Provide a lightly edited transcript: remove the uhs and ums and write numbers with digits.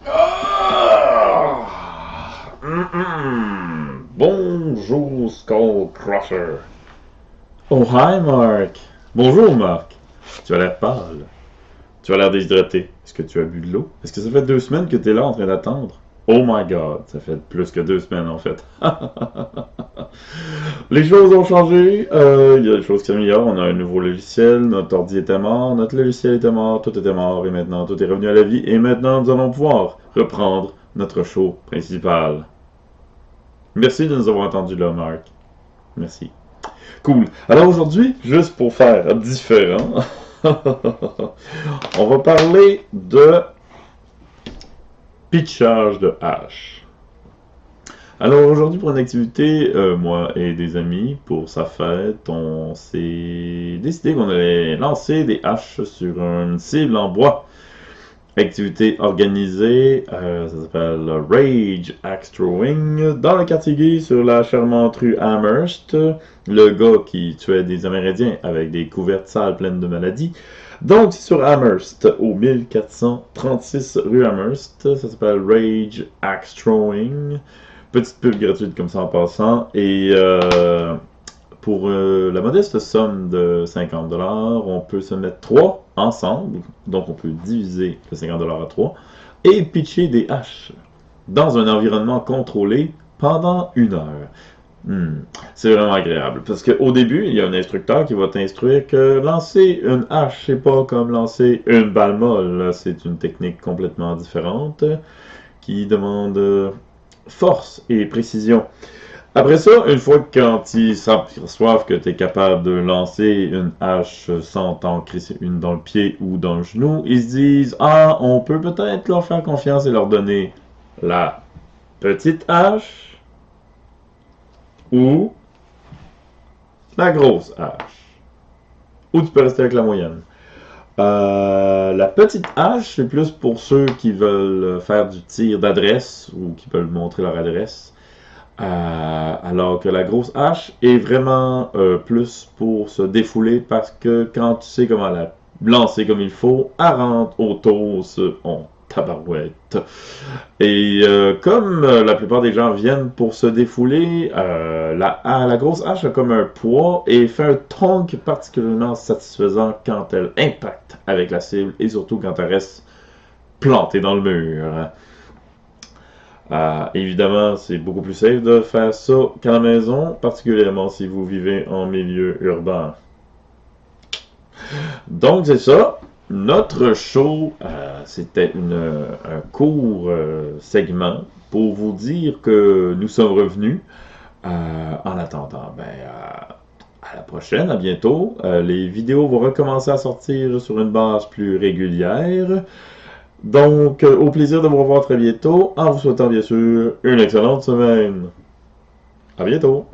Ah! Bonjour, Skullcrusher. Oh, hi, Marc. Bonjour, Marc. Tu as l'air pâle. Tu as l'air déshydraté. Est-ce que tu as bu de l'eau? Est-ce que ça fait 2 semaines que tu es là en train d'attendre? Oh my god, ça fait plus que 2 semaines en fait. Les choses ont changé, il y a des choses qui s'améliorent, on a un nouveau logiciel, notre ordi était mort, notre logiciel était mort, tout était mort et maintenant tout est revenu à la vie et maintenant nous allons pouvoir reprendre notre show principal. Merci de nous avoir entendus là, Marc. Merci. Cool. Alors aujourd'hui, juste pour faire différent, on va parler de pitchage de hache. Alors aujourd'hui pour une activité, moi et des amis, pour sa fête, on s'est décidé qu'on allait lancer des haches sur une cible en bois. Activité organisée, ça s'appelle Rage Axe Throwing, dans le quartier gay sur la charmante rue Amherst. Le gars qui tuait des Amérindiens avec des couvertes sales pleines de maladies. Donc c'est sur Amherst, au 1436 rue Amherst. Ça s'appelle Rage Axe Throwing. Petite pub gratuite comme ça en passant. Et pour la modeste somme de 50$, on peut se mettre 3 ensemble. Donc on peut diviser le 50$ à 3 et pitcher des haches dans un environnement contrôlé pendant 1 heure. C'est vraiment agréable. Parce qu'au début, il y a un instructeur qui va t'instruire que lancer une hache, c'est pas comme lancer une balle molle. C'est une technique complètement différente qui demande force et précision. Après ça, une fois que quand ils s'aperçoivent que tu es capable de lancer une hache sans t'en crisser une dans le pied ou dans le genou, ils se disent « Ah, on peut peut-être leur faire confiance et leur donner la petite hache ou la grosse hache. » Ou tu peux rester avec la moyenne. La petite hache, c'est plus pour ceux qui veulent faire du tir d'adresse ou qui veulent montrer leur adresse. Alors que la grosse hache est vraiment plus pour se défouler parce que quand tu sais comment la lancer comme il faut, elle rentre autour on tabarouette. Et comme la plupart des gens viennent pour se défouler, la grosse hache a comme un poids et fait un tonk particulièrement satisfaisant quand elle impacte avec la cible et surtout quand elle reste plantée dans le mur. Évidemment, c'est beaucoup plus safe de faire ça qu'à la maison, particulièrement si vous vivez en milieu urbain. Donc, c'est ça. Notre show, c'était un court segment pour vous dire que nous sommes revenus. En attendant, à la prochaine, à bientôt. Les vidéos vont recommencer à sortir sur une base plus régulière. Donc, au plaisir de vous revoir très bientôt, en vous souhaitant bien sûr une excellente semaine. À bientôt!